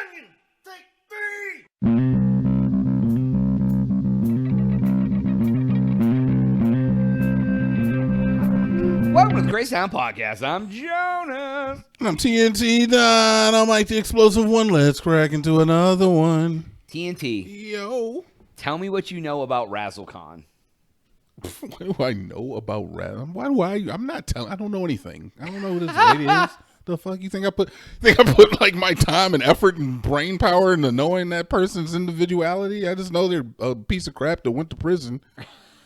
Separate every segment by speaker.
Speaker 1: Onion, take 3! Welcome to the Great Sound Podcast. I'm Jonas.
Speaker 2: And I'm TNT Don. I'm like the explosive one. Let's crack into another one.
Speaker 1: TNT.
Speaker 2: Yo.
Speaker 1: Tell me what you know about Razzlekhan.
Speaker 2: What do I know about Razzlekhan? Why do I'm not telling. I don't know anything. I don't know who this lady is. The fuck you think I put like my time and effort and brain power into knowing that person's individuality? I just know they're a piece of crap that went to prison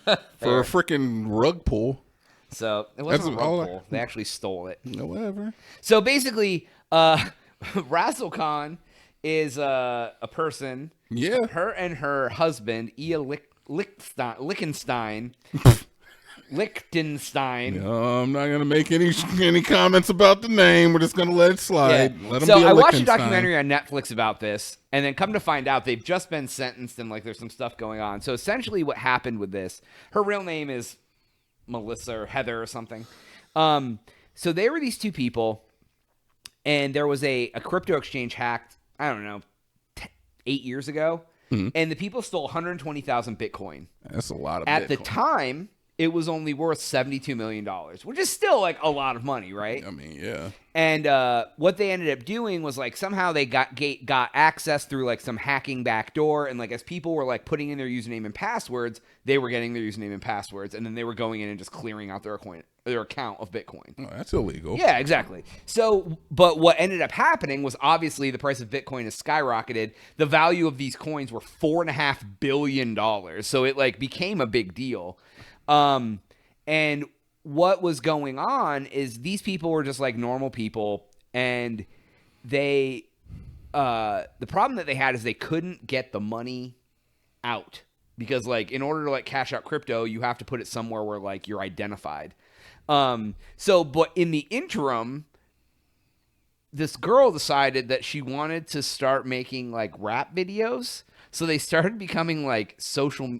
Speaker 2: for a freaking rug pull.
Speaker 1: So it wasn't a rug pull. They actually stole it.
Speaker 2: No, whatever.
Speaker 1: So basically, Razzlekhan is a person.
Speaker 2: Yeah.
Speaker 1: Her and her husband, Lichtenstein.
Speaker 2: I'm not gonna make any comments about the name. We're just gonna let it slide.
Speaker 1: Yeah.
Speaker 2: Let him
Speaker 1: so
Speaker 2: be a
Speaker 1: I watched a
Speaker 2: Lichtenstein.
Speaker 1: documentary on Netflix about this, and then come to find out they've just been sentenced and like there's some stuff going on. So essentially, what happened with this? Her real name is Melissa or Heather or something. So they were these two people, and there was a crypto exchange hacked. I don't know, 8 years ago, and the people stole 120,000 Bitcoin.
Speaker 2: That's a lot of
Speaker 1: At
Speaker 2: Bitcoin.
Speaker 1: the time, it was only worth $72 million, which is still like a lot of money, right?
Speaker 2: I mean, yeah.
Speaker 1: And what they ended up doing was like somehow they got access through like some hacking backdoor, and like as people were like putting in their username and passwords, they were getting their username and passwords, and then they were going in and just clearing out their account of Bitcoin.
Speaker 2: Oh, that's illegal.
Speaker 1: Yeah, exactly. So, but what ended up happening was obviously the price of Bitcoin has skyrocketed. The value of these coins were $4.5 billion. So it like became a big deal. And what was going on is these people were just like normal people, and they, the problem that they had is they couldn't get the money out because like in order to like cash out crypto, you have to put it somewhere where like you're identified. But in the interim, this girl decided that she wanted to start making like rap videos. So they started becoming like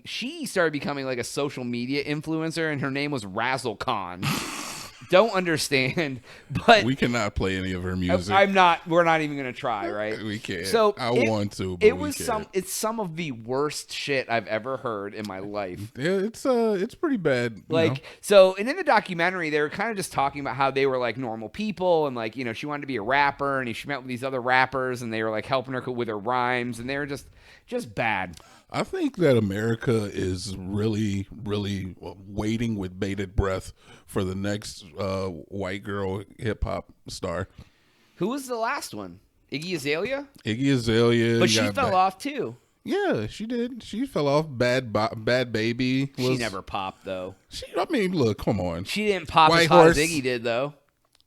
Speaker 1: she started becoming like a social media influencer, and her name was Razzlekhan. Don't understand, but
Speaker 2: we cannot play any of her music.
Speaker 1: We're not even going to try, right?
Speaker 2: We can't.
Speaker 1: So
Speaker 2: I want to, but
Speaker 1: it's some of the worst shit I've ever heard in my life.
Speaker 2: Yeah, it's pretty bad.
Speaker 1: So, and in the documentary, they were kind of just talking about how they were like normal people, and like, you know, she wanted to be a rapper, and she met with these other rappers, and they were like helping her with her rhymes, and they were just bad.
Speaker 2: I think that America is really, really waiting with bated breath for the next white girl hip hop star.
Speaker 1: Who was the last one? Iggy Azalea?
Speaker 2: Iggy Azalea.
Speaker 1: But she fell off too.
Speaker 2: Yeah, she did. She fell off. Bad Baby.
Speaker 1: She never popped though.
Speaker 2: Look, come on.
Speaker 1: She didn't pop
Speaker 2: White
Speaker 1: as hot
Speaker 2: Horse.
Speaker 1: as Iggy did though.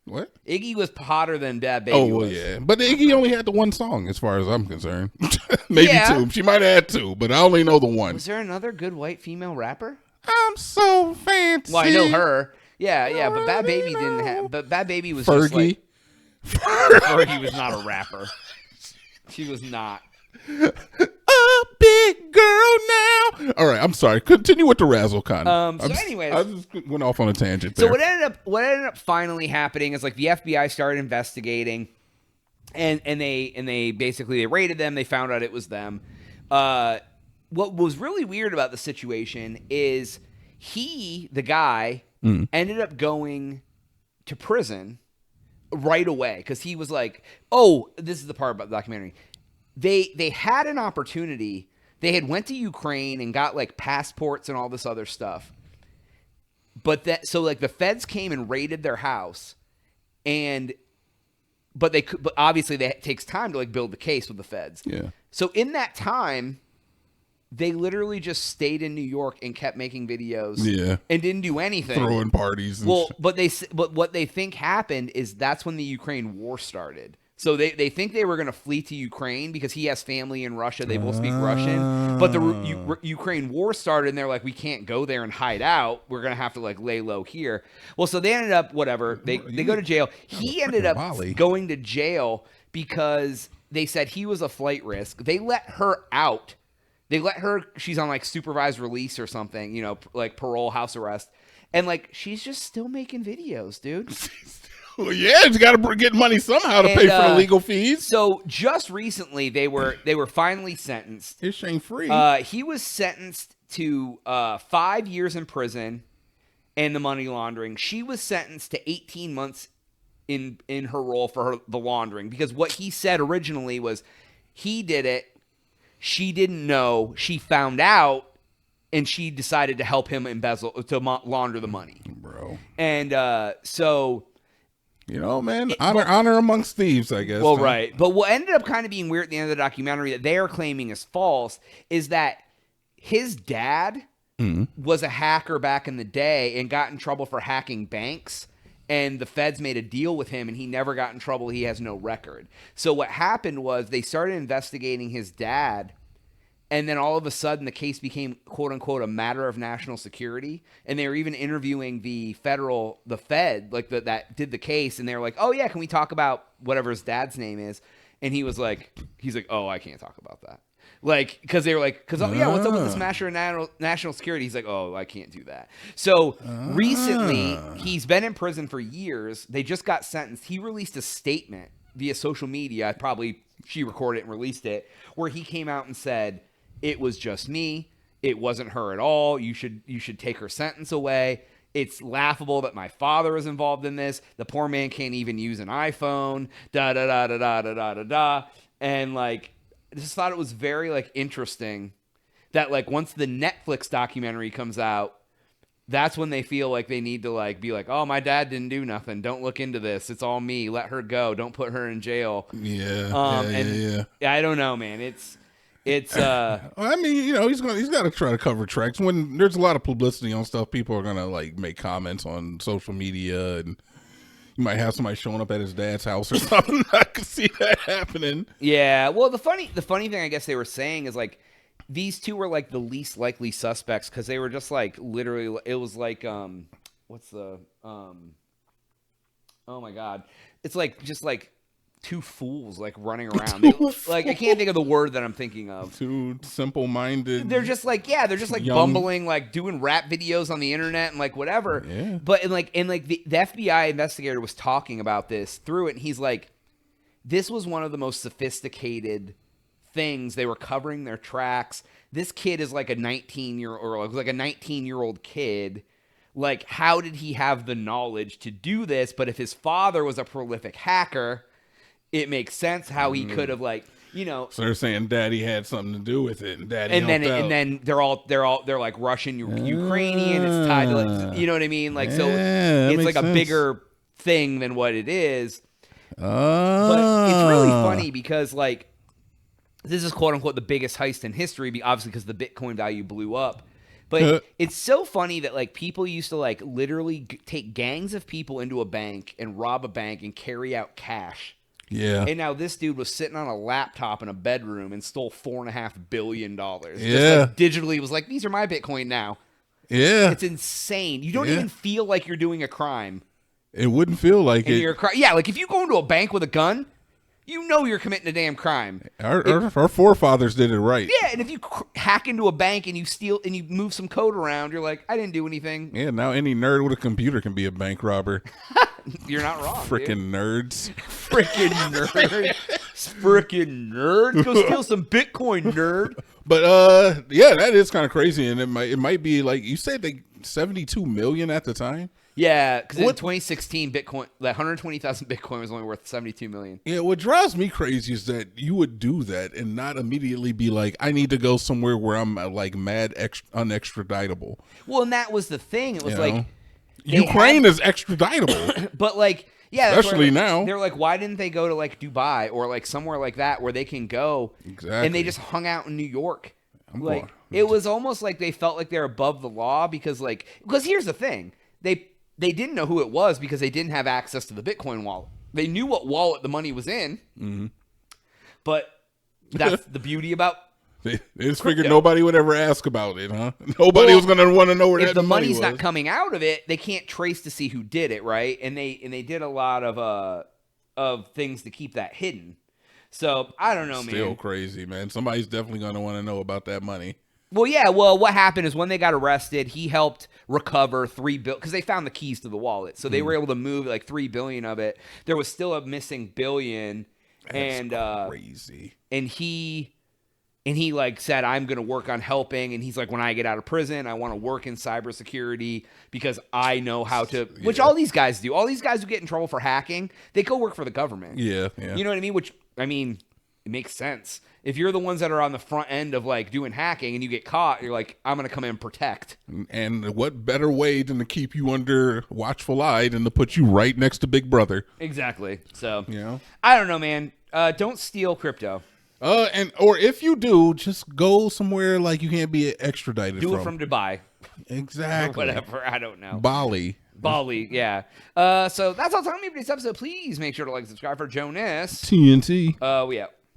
Speaker 2: What?
Speaker 1: Iggy was hotter than Bad Baby.
Speaker 2: Oh, well, yeah. But Iggy only had the one song, as far as I'm concerned. Maybe two. She might have had two, but I only know the one.
Speaker 1: Was there another good white female rapper?
Speaker 2: I'm so fancy.
Speaker 1: Well, I know her. Yeah, but Bad Baby didn't have. But Bad Baby was
Speaker 2: Fergie.
Speaker 1: Just like Fergie was not a rapper. She was not.
Speaker 2: A big girl now. All right, I'm sorry. Continue with the Razzlekhan.
Speaker 1: Anyways,
Speaker 2: I just went off on a tangent there.
Speaker 1: So what ended up finally happening is like the FBI started investigating, and they basically they raided them. They found out it was them. What was really weird about the situation is the guy ended up going to prison right away because he was like, oh, this is the part about the documentary. They had an opportunity. They had went to Ukraine and got like passports and all this other stuff. But the feds came and raided their house, but obviously it takes time to like build the case with the feds.
Speaker 2: Yeah.
Speaker 1: So in that time, they literally just stayed in New York and kept making videos.
Speaker 2: Yeah.
Speaker 1: And didn't do anything.
Speaker 2: Throwing parties. And
Speaker 1: but what they think happened is that's when the Ukraine war started. So they think they were going to flee to Ukraine because he has family in Russia. They both speak Russian. But the Ukraine war started, and they're like, we can't go there and hide out. We're going to have to like lay low here. Well, so they ended up, whatever. They go to jail. He ended up going to jail because they said he was a flight risk. They let her out. She's on like supervised release or something, you know, like parole, house arrest. And like, she's just still making videos, dude.
Speaker 2: Well, yeah, you got to get money somehow to pay for the legal fees.
Speaker 1: So just recently, they were finally sentenced.
Speaker 2: It's shame free.
Speaker 1: He was sentenced to 5 years in prison and the money laundering. She was sentenced to 18 months in her role for the laundering, because what he said originally was he did it. She didn't know. She found out, and she decided to help him embezzle, to launder the money.
Speaker 2: Bro.
Speaker 1: And so...
Speaker 2: You know, man, honor amongst thieves, I guess.
Speaker 1: Well, right. But what ended up kind of being weird at the end of the documentary that they are claiming is false is that his dad was a hacker back in the day and got in trouble for hacking banks. And the feds made a deal with him, and he never got in trouble. He has no record. So what happened was they started investigating his dad, and then all of a sudden the case became, quote unquote, a matter of national security. And they were even interviewing the Fed, like that did the case. And they were like, oh yeah, can we talk about whatever his dad's name is? And he's like, oh, I can't talk about that. Like, because they were like, oh yeah, what's up with this matter of national security? He's like, oh, I can't do that. So recently, he's been in prison for years. They just got sentenced. He released a statement via social media. She recorded it and released it, where he came out and said, it was just me. It wasn't her at all. You should take her sentence away. It's laughable that my father is involved in this. The poor man can't even use an iPhone. Da da da da da da da da da. And like, I just thought it was very like interesting that like once the Netflix documentary comes out, that's when they feel like they need to like be like, oh, my dad didn't do nothing. Don't look into this. It's all me. Let her go. Don't put her in jail.
Speaker 2: Yeah.
Speaker 1: I don't know, man. It's
Speaker 2: I mean, you know, he's got to try to cover tracks. When there's a lot of publicity on stuff, people are gonna like make comments on social media, and you might have somebody showing up at his dad's house or something. I could see that happening.
Speaker 1: Yeah. Well, the funny thing I guess they were saying is like these two were like the least likely suspects because they were just like literally. It was like what's the oh my god, it's like just like two fools like running around. Like I can't think of the word that I'm thinking of.
Speaker 2: Two simple-minded.
Speaker 1: They're just like bumbling, like doing rap videos on the internet and like whatever.
Speaker 2: Yeah.
Speaker 1: But the FBI investigator was talking about this through it, and he's like, this was one of the most sophisticated things. They were covering their tracks. This kid is like a 19-year-old kid. Like, how did he have the knowledge to do this? But if his father was a prolific hacker, it makes sense how he could have, like, you know.
Speaker 2: So they're saying Daddy had something to do with it, and Daddy
Speaker 1: and
Speaker 2: helped out.
Speaker 1: And then they're like Russian, Ukrainian. It's tied to, like, you know what I mean? Like, so it's like a bigger thing than what it is. But it's really funny because, like, this is quote unquote the biggest heist in history, obviously because the Bitcoin value blew up. But it's so funny that like people used to like literally take gangs of people into a bank and rob a bank and carry out cash.
Speaker 2: Yeah.
Speaker 1: And now this dude was sitting on a laptop in a bedroom and stole $4.5 billion.
Speaker 2: Yeah.
Speaker 1: Just like digitally was like, these are my Bitcoin now.
Speaker 2: Yeah.
Speaker 1: It's insane. You don't even feel like you're doing a crime.
Speaker 2: It wouldn't feel like it.
Speaker 1: Yeah, like if you go into a bank with a gun, you know you're committing a damn crime.
Speaker 2: Our forefathers did it right.
Speaker 1: Yeah, and if you hack into a bank and you steal and you move some code around, you're like, I didn't do anything.
Speaker 2: Yeah, now any nerd with a computer can be a bank robber.
Speaker 1: You're not wrong.
Speaker 2: Freaking nerds.
Speaker 1: Freaking nerds. Freaking nerds. Go steal some Bitcoin, nerd.
Speaker 2: But yeah, that is kind of crazy, and it might be like you said, they 72 million at the time.
Speaker 1: Yeah, because in 2016, Bitcoin, that 120,000 Bitcoin was only worth 72 million.
Speaker 2: Yeah, what drives me crazy is that you would do that and not immediately be like, I need to go somewhere where I'm like mad unextraditable.
Speaker 1: Well, and that was the thing. It was like
Speaker 2: Ukraine is extraditable,
Speaker 1: but like, yeah,
Speaker 2: especially now.
Speaker 1: They're like, why didn't they go to like Dubai or like somewhere like that where they can go?
Speaker 2: Exactly.
Speaker 1: And they just hung out in New York. It was almost like they felt like they're above the law because here's the thing. They didn't know who it was because they didn't have access to the Bitcoin wallet. They knew what wallet the money was in, but that's the beauty about.
Speaker 2: They just figured nobody would ever ask about it, huh? Nobody was going to want to know where that money was. If the money's
Speaker 1: not coming out of it, they can't trace to see who did it, right? And they did a lot of things to keep that hidden. So I don't know, man.
Speaker 2: Still crazy, man. Somebody's definitely going to want to know about that money.
Speaker 1: Well, yeah. Well, what happened is when they got arrested, he helped recover $3 billion because they found the keys to the wallet, so they were able to move like $3 billion of it. There was still a missing billion,
Speaker 2: That's crazy.
Speaker 1: and he like said, I'm going to work on helping. And he's like, when I get out of prison, I want to work in cybersecurity because I know how to, which all these guys do. All these guys who get in trouble for hacking, they go work for the government.
Speaker 2: Yeah.
Speaker 1: You know what I mean? Which, I mean, it makes sense. If you're the ones that are on the front end of like doing hacking and you get caught, you're like, I'm going to come in and protect.
Speaker 2: And what better way than to keep you under watchful eye than to put you right next to Big Brother?
Speaker 1: Exactly. So,
Speaker 2: Yeah.
Speaker 1: I don't know, man. Don't steal crypto.
Speaker 2: Or if you do, just go somewhere like you can't be extradited
Speaker 1: Do it from Dubai.
Speaker 2: Exactly.
Speaker 1: Or whatever. I don't know.
Speaker 2: Bali,
Speaker 1: yeah. So that's all time for this episode. Please make sure to like and subscribe for Jonas.
Speaker 2: TNT.
Speaker 1: We out.